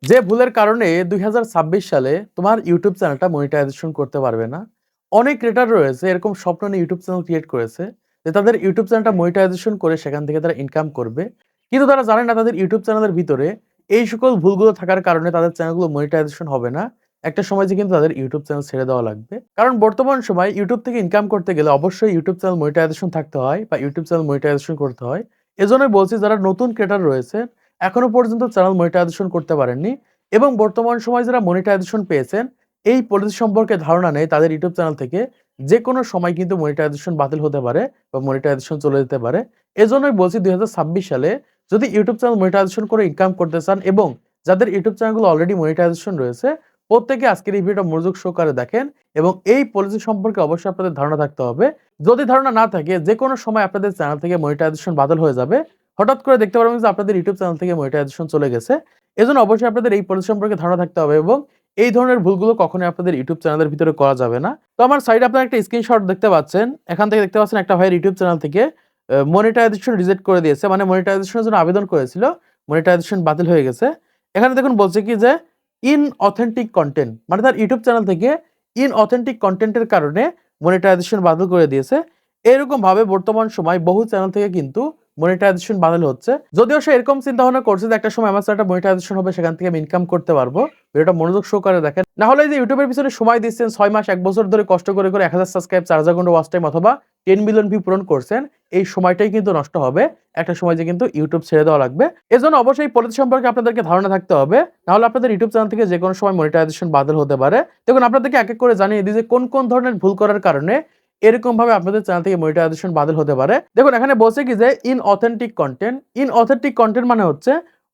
যে ভুলের কারণে ২০২৬ সালে তোমার ইউটিউব চ্যানেলটা মনিটাইজেশন করতে পারবে না। অনেক ক্রিয়েটর রয়েছে এরকম স্বপ্ন নিয়ে ইউটিউব চ্যানেল ক্রিয়েট করেছে যে তাদের ইউটিউব চ্যানেলটা মনিটাইজেশন করে সেখান থেকে তারা ইনকাম করবে। কিন্তু তারা জানে না তাদের ইউটিউব চ্যানেলের ভিতরে এই সকল ভুলগুলো থাকার কারণে তাদের চ্যানেলগুলো মনিটাইজেশন হবে না। একটা সময় যে কিন্তু তাদের ইউটিউব চ্যানেল ছেড়ে দেওয়া লাগবে। কারণ বর্তমান সময় ইউটিউব থেকে ইনকাম করতে গেলে অবশ্যই ইউটিউব চ্যানেল মনিটাইজেশন থাকতে হয় বা ইউটিউব চ্যানেল মনিটাইজেশন করতে হয়। এজন্যই বলছি যারা নতুন ক্রিয়েটর রয়েছে এখনো পর্যন্ত চ্যানেল মনিটাইজেশন করতে পারেননি এবং বর্তমান সময়ে যারা মনিটাইজেশন পেয়েছেন এই পলিসি সম্পর্কে ধারণা নেই তাদের ইউটিউব চ্যানেল থেকে যে কোনো সময় কিন্তু মনিটাইজেশন বাতিল হতে পারে বা মনিটাইজেশন চলে যেতে পারে। এজন্যই বলছি ২০২৬ সালে যদি ইউটিউব চ্যানেল মনিটাইজেশন করে ইনকাম করতে চান এবং যাদের ইউটিউব চ্যানেলগুলো অলরেডি মনিটাইজেশন রয়েছে প্রত্যেকে আজকের এই ভিডিওটা মনোযোগ সহকারে দেখেন এবং এই পলিসি সম্পর্কে অবশ্যই আপনাদের ধারণা থাকতে হবে। যদি ধারণা না থাকে যে কোনো সময় আপনাদের চ্যানেল থেকে মনিটাইজেশন বাতিল হয়ে যাবে। হঠাৎ করে দেখতে পারবেন যে আপনাদের ইউটিউব চ্যানেল থেকে মনিটাইজেশন চলে গেছে। এজন্য অবশ্যই আপনাদের এই পলিসি সম্পর্কে ধারণা থাকতে হবে এবং এই ধরনের ভুলগুলো কখনোই আপনাদের ইউটিউব চ্যানেলের ভিতরে করা যাবে না। তো আমার সাইডে আপনারা একটা স্ক্রিনশট দেখতে পাচ্ছেন। এখান থেকে দেখতে পাচ্ছেন একটা ভাইয়ের ইউটিউব চ্যানেল থেকে মনিটাইজেশন রিজেক্ট করে দিয়েছে। মানে মনিটাইজেশনের জন্য আবেদন করেছিল, মনিটাইজেশন বাতিল হয়ে গেছে। এখানে দেখুন বলছে কি যে ইনঅথেন্টিক কনটেন্ট, মানে তার ইউটিউব চ্যানেল থেকে ইনঅথেন্টিক কনটেন্টের কারণে মনিটাইজেশন বাতিল করে দিয়েছে। এরকম ভাবে বর্তমান সময় বহু চ্যানেল থেকে কিন্তু মনিটাইজেশন বাতিল হচ্ছে। যদিও সে এরকম চিন্তা ভাবনা করছে যে একটা সময় আমার চ্যানেলটা মনিটাইজেশন হবে সেখান থেকে আমি ইনকাম করতে পারবো। ভিডিওটা মনোযোগ সহকারে দেখেন। না হলে এই যে ইউটিউবের পিছনে সময় দিচ্ছেন ৬ মাস ১ বছর ধরে কষ্ট করে ১০০০ সাবস্ক্রাইব ৪০০০ ঘন্টা ওয়াচ টাইম অথবা ১০ মিলিয়ন ভিউ পূরণ করছেন, এই সময়টাই কিন্তু নষ্ট হবে। একটা সময় যে কিন্তু ইউটিউব ছেড়ে দেওয়া লাগবে। এজন্য অবশ্যই পলিসি সম্পর্কে আপনাদেরকে ধারণা থাকতে হবে। না হলে আপনাদের ইউটিউব চ্যানেল থেকে যে কোনো সময় মনিটাইজেশন বাতিল হতে পারে। দেখুন আপনাদেরকে এক এক করে জানিয়ে দিই যে কোন ধরনের ভুল করার কারণে এরকম ভাবে আপনাদের চ্যানেল থেকে মনিটাইজেশন বাতিল হতে পারে। দেখুন এখানে বলছে কি যে ইনঅথেন্টিক কনটেন্ট। ইনঅথেন্টিক কনটেন্ট মানে হচ্ছে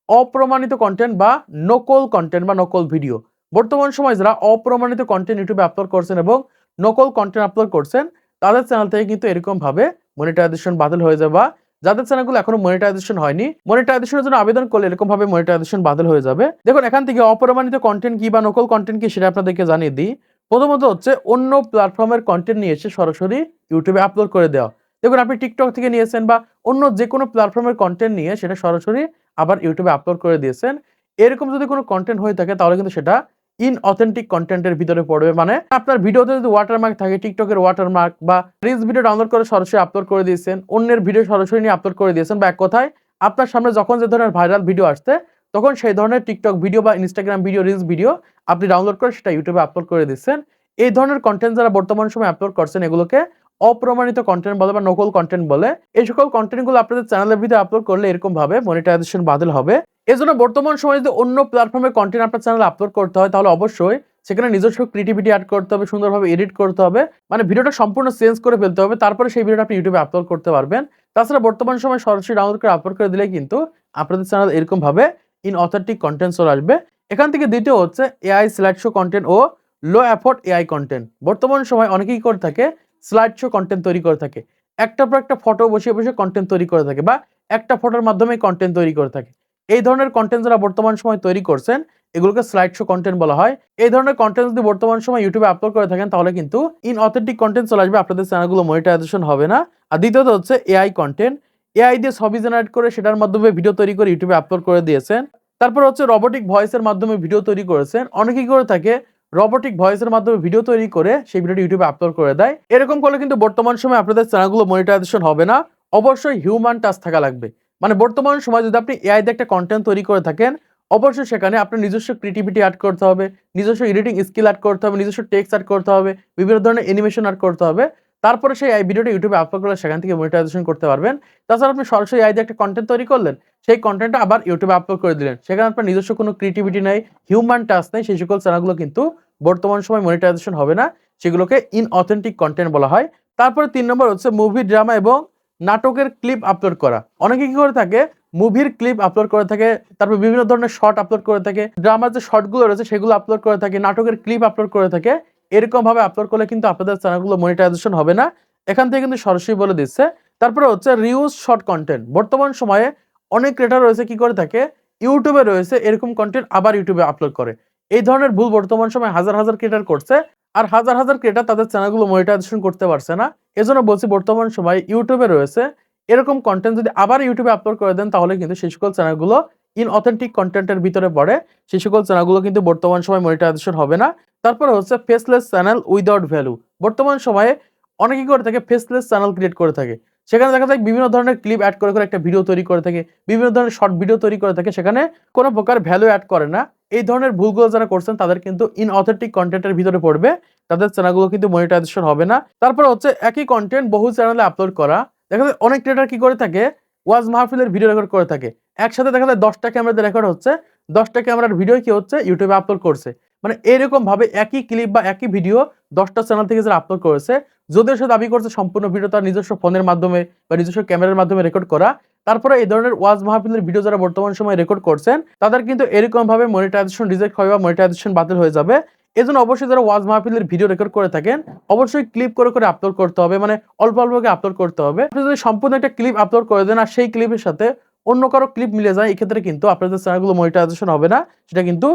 অপ্রমাণিত কনটেন্ট বা নকল কনটেন্ট বা নকল ভিডিও। বর্তমান সময়ে যারা অপ্রমাণিত কনটেন্ট ইউটিউবে আপলোড করছেন এবং নকল কনটেন্ট আপলোড করছেন তাদের চ্যানেল থেকে কিন্তু এরকম ভাবে মনিটাইজেশন বাতিল হয়ে যাবে বা যাদের চ্যানেলগুলো এখনো মনিটাইজেশন হয়নি, মনিটাইজেশনের জন্য আবেদন করলে এরকম ভাবে মনিটাইজেশন বাতিল হয়ে যাবে। দেখুন এখান থেকে অপ্রমাণিত কনটেন্ট কি বা নকল কনটেন্ট কি সেটা আপনাদেরকে জানিয়ে দিই। প্রথমত হচ্ছে অন্য প্ল্যাটফর্মের কনটেন্ট নিয়ে এসে সরাসরি ইউটিউবে আপলোড করে দেওয়া। দেখুন আপনি টিকটক থেকে নিয়েছেন বা অন্য যে কোনো প্ল্যাটফর্মের কনটেন্ট নিয়ে সেটা সরাসরি আবার ইউটিউবে আপলোড করে দিয়েছেন। এরকম যদি কোনো কনটেন্ট হয়ে থাকে তাহলে কিন্তু সেটা ইনঅথেন্টিক কনটেন্টের ভিতরে পড়বে। মানে আপনার ভিডিওতে যদি ওয়াটারমার্ক থাকে, টিকটকের ওয়াটারমার্ক বা রিলস ভিডিও ডাউনলোড করে সরাসরি আপলোড করে দিয়েছেন, অন্যের ভিডিও সরাসরি নিয়ে আপলোড করে দিয়েছেন বা এক কথায় আপনার সামনে যখন যে ধরনের ভাইরাল ভিডিও আসছে তখন সেই ধরনের টিকটক ভিডিও বা ইনস্টাগ্রাম ভিডিও, রিলস ভিডিও আপনি ডাউনলোড করে সেটা ইউটিউবে আপলোড করে দিচ্ছেন। এই ধরনের কনটেন্ট যারা বর্তমান সময়ে আপলোড করছেন এগুলোকে অপ্রমাণিত কনটেন্ট বলে বা নকল কনটেন্ট বলে। এই সকল কনটেন্টগুলো আপনাদের চ্যানেলের ভিতরে আপলোড করলে এরকম ভাবে মনিটাইজেশন বাতিল হবে। এজন্য বর্তমান সময়ে যদি অন্য প্ল্যাটফর্মে কনটেন্ট আপনার চ্যানেলে আপলোড করতে হয় তাহলে অবশ্যই সেখানে নিজস্ব ক্রিয়েটিভিটি অ্যাড করতে হবে, সুন্দরভাবে এডিট করতে হবে। মানে ভিডিওটা সম্পূর্ণ চেঞ্জ করে ফেলতে হবে। তারপরে সেই ভিডিওটা আপনি ইউটিউবে আপলোড করতে পারবেন। তাছাড়া বর্তমান সময়ে সরাসরি ডাউনলোড করে আপলোড করে দিলে কিন্তু আপনাদের চ্যানেল এরকম ভাবে ইনঅথেন্টিক কনটেন্ট চলে আসবে। এখান থেকে দ্বিতীয় হচ্ছে এআই স্লাইড শো কনটেন্ট ও লো এফোর্ট এআই কনটেন্ট। বর্তমান সময় অনেকেই করে থাকে স্লাইড শো কনটেন্ট তৈরি করে থাকে। একটার পর একটা ফটো বসিয়ে বসিয়ে কনটেন্ট তৈরি করে থাকে বা একটা ফটোর মাধ্যমে কনটেন্ট তৈরি করে থাকে। এই ধরনের কনটেন্ট যারা বর্তমান সময় তৈরি করছেন এগুলোকে স্লাইড শো কনটেন্ট বলা হয়। এই ধরনের কনটেন্ট যদি বর্তমান সময় ইউটিউবে আপলোড করে থাকেন তাহলে কিন্তু ইনঅথেন্টিক কনটেন্ট চলে আসবে, আপনাদের চ্যানেলগুলো মনিটাইজেশন হবে না। আর দ্বিতীয়ত হচ্ছে এআই কনটেন্ট। এআই দিয়ে ছবি জেনারেট করে সেটার মাধ্যমে ভিডিও তৈরি করে ইউটিউবে আপলোড করে দিয়েছেন। তারপর হচ্ছে রোবটিক ভয়েসের মাধ্যমে ভিডিও তৈরি করেছেন। অনেকেই করে থাকে রোবটিক ভয়েসের মাধ্যমে ভিডিও তৈরি করে সেই ভিডিওটি ইউটিউবে আপলোড করে দেয়। এরকম করলে কিন্তু বর্তমান সময় আপনাদের চ্যানেলগুলো মনিটাইজেশন হবে না। অবশ্যই হিউম্যান টাচ থাকা লাগবে। মানে বর্তমান সময় যদি আপনি এআই দিয়ে একটা কনটেন্ট তৈরি করে থাকেন অবশ্যই সেখানে আপনার নিজস্ব ক্রিয়েটিভিটি অ্যাড করতে হবে, নিজস্ব এডিটিং স্কিল অ্যাড করতে হবে, নিজস্ব টেক্সট অ্যাড করতে হবে, বিভিন্ন ধরনের অ্যানিমেশন অ্যাড করতে হবে। তারপরে সেই ভিডিওটা ইউটিউবে আপলোড করলে সেখান থেকে মনিটাইজেশন করতে পারবেন। তাছাড়া আপনি সরাসরি এআই দিয়ে একটা কনটেন্ট তৈরি করলেন, সেই কনটেন্টটা আবার ইউটিউবে আপলোড করে দিলেন। সেখানে আপনার নিজস্ব কোনো ক্রিয়েটিভিটি নাই, হিউম্যান টাচ নেই, সেই সকল চ্যানেলগুলো কিন্তু বর্তমান সময় মনিটাইজেশন হবে না। সেগুলোকে ইনঅথেন্টিক কনটেন্ট বলা হয়। তারপরে ৩ নম্বর হচ্ছে মুভি, ড্রামা এবং নাটকের ক্লিপ আপলোড করা। অনেকে কি করে থাকে মুভির ক্লিপ আপলোড করে থাকে, তারপর বিভিন্ন ধরনের শর্ট আপলোড করে থাকে, ড্রামার যে শর্টগুলো রয়েছে সেগুলো আপলোড করে থাকে, নাটকের ক্লিপ আপলোড করে থাকে। এরকম ভাবে আপলোড করলে কিন্তু আপনাদের চ্যানেলগুলো মনিটাইজেশন হবে না। এখান থেকে কিন্তু সরাসরি বলে দিচ্ছে। তারপরে হচ্ছে রিউজ শর্ট কন্টেন্ট। বর্তমান সময়ে অনেক ক্রিয়েটর রয়েছে কি করে থাকে ইউটিউবে রয়েছে এরকম কন্টেন্ট আবার ইউটিউবে আপলোড করে। এই ধরনের ভুল বর্তমান সময়ে হাজার হাজার ক্রিয়েটর করছে আর হাজার হাজার ক্রিয়েটর তাদের চ্যানেলগুলো মনিটাইজেশন করতে পারছে না। এজন্য বলছি বর্তমান সময়ে ইউটিউবে রয়েছে এরকম কন্টেন্ট যদি আবার ইউটিউবে আপলোড করে দেন তাহলে কিন্তু সেই সকল চ্যানেলগুলো ইনঅথেন্টিক কনটেন্টের ভিতরে পড়ে, সেই সকল চ্যানেলগুলো কিন্তু বর্তমান সময়ে মনিটাইজেশন হবে না। তারপরে হচ্ছে ফেসলেস চ্যানেল উইদাউট ভ্যালু। বর্তমান সময়ে অনেকেই করে থাকে ফেসলেস চ্যানেল ক্রিয়েট করে থাকে। সেখানে দেখা যায় বিভিন্ন ধরনের ক্লিপ এড করে একটা ভিডিও তৈরি করে থাকে, বিভিন্ন ধরনের শর্ট ভিডিও তৈরি করে থাকে, সেখানে কোনো প্রকার ভ্যালু এড করে না। এই ধরনের ভুলগুলো যারা করছেন তাদের কিন্তু ইনঅথেন্টিক কনটেন্টের ভিতরে পড়বে, তাদের চ্যানেলগুলো কিন্তু মনিটাইজেশন হবে না। তারপরে হচ্ছে একই কনটেন্ট বহু চ্যানেলে আপলোড করা। দেখা যায় অনেক ক্রিয়েটর কি করে থাকে, ওয়াজ মাহফিলের ভিডিও রেকর্ড করে থাকে। একসাথে দেখা যায় 10টা ক্যামেরাতে রেকর্ড হচ্ছে, 10টা ক্যামেরার ভিডিও কি হচ্ছে ইউটিউবে আপলোড করছে। মানে এরকম ভাবে একই ক্লিপ বা একই ভিডিও 10টা চ্যানেল থেকে যারা আপলোড করেছে, যদিও সে দাবি করছে সম্পূর্ণ ভিডিও তার নিজস্ব ফোনের মাধ্যমে বা নিজস্ব ক্যামেরার মাধ্যমে রেকর্ড করা, তারপরে এই ধরনের ওয়াজ মাহফিলের ভিডিও যারা বর্তমান সময়ে রেকর্ড করছেন তাদের কিন্তু এরকম ভাবে মনিটাইজেশন রিজেক্ট হবে বা মনিটাইজেশন বাতিল হয়ে যাবে। এজন্য অবশ্যই যারা ওয়াজ মাহফিলের ভিডিও রেকর্ড করে থাকেন অবশ্যই ক্লিপ করে করে আপলোড করতে হবে, মানে অল্প অল্প করে আপলোড করতে হবে। আপনি যদি সম্পূর্ণ একটা ক্লিপ আপলোড করে দেন আর সেই ক্লিপের সাথে অন্য কারো ক্লিপ মিলে যায়, এক্ষেত্রে কিন্তু আপনাদের চ্যানেলগুলো মনিটাইজেশন হবে না, সেটা কিন্তু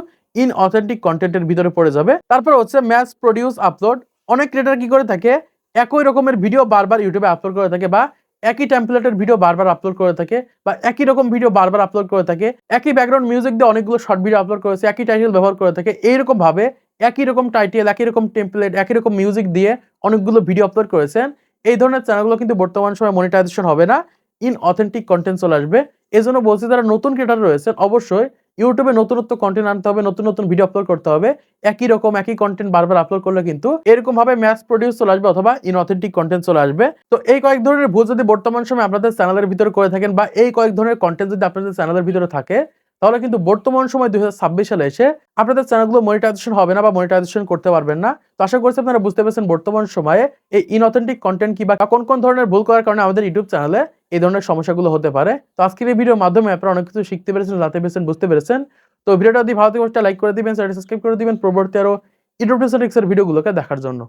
ইনঅথেন্টিক কন্টেন্টের ভিতরে পড়ে যাবে। তারপর হচ্ছে ম্যাস প্রডিউস আপলোড। অনেক ক্রিয়েটর কি করে থাকে, একই রকমের ভিডিও বারবার ইউটিউবে আপলোড করে থাকে, বা একই টেমপ্লেটের ভিডিও বারবার আপলোড করে থাকে, বা একই রকম ভিডিও বারবার আপলোড করে থাকে, একই ব্যাকগ্রাউন্ড মিউজিক দিয়ে অনেকগুলো শর্ট ভিডিও আপলোড করেছে, একই টাইটেল ব্যবহার করে থাকে। এইরকম ভাবে একই রকম টাইটেল, একই রকম টেমপ্লেট, একই রকম মিউজিক দিয়ে অনেকগুলো ভিডিও আপলোড করেছেন। এই ধরনের চ্যানেলগুলো কিন্তু বর্তমান সময়ে মনিটাইজেশন হবে না, ইনঅথেন্টিক কন্টেন্ট চলে আসবে। এজন্য বলছি যারা নতুন ক্রিয়েটর রয়েছেন অবশ্যই ইউটিউবে নতুনত্ব কন্টেন্ট আনতে হবে, নতুন নতুন ভিডিও আপলোড করতে হবে। একই রকম একই কন্টেন্ট বারবার আপলোড করলে কিন্তু এরকম ভাবে ম্যাস প্রডিউস চলে আসবে অথবা ইনঅথেন্টিক কন্টেন্ট চলে আসবে। তো এই কয়েক ধরনের ভুল যদি বর্তমান সময়ে আপনাদের চ্যানেলের ভিতরে করে থাকেন বা এই কয়েক ধরনের কন্টেন্ট যদি আপনাদের চ্যানেলের ভিতরে থাকে, তাহলে কিন্তু বর্তমান সময় 2026 সালে এসে আপনাদের চ্যানেলগুলো মনিটাইজেশন হবে না বা মনিটাইজেশন করতে পারবেন না। তো আশা করছি আপনারা বুঝতে পেরেছেন বর্তমান সময়ে এই ইনঅথেন্টিক কন্টেন্ট কি বা কোন কোন ধরনের ভুল করার কারণে আমাদের ইউটিউব চ্যানেলে এই ধরনের সমস্যাগুলো হতে পারে। তো আজকের এই ভিডিওর মাধ্যমে আপনারা অনেক কিছু শিখতে পেরেছেন, জানতে পেরেছেন, বুঝতে পেরেছেন। তো ভিডিওটা যদি ভালো লাগে লাইক করে দিবেন, চ্যানেলটা সাবস্ক্রাইব করে দিবেন পরবর্তী আরো ইউটিউব টিপস এর ভিডিওগুলোকে দেখার জন্য।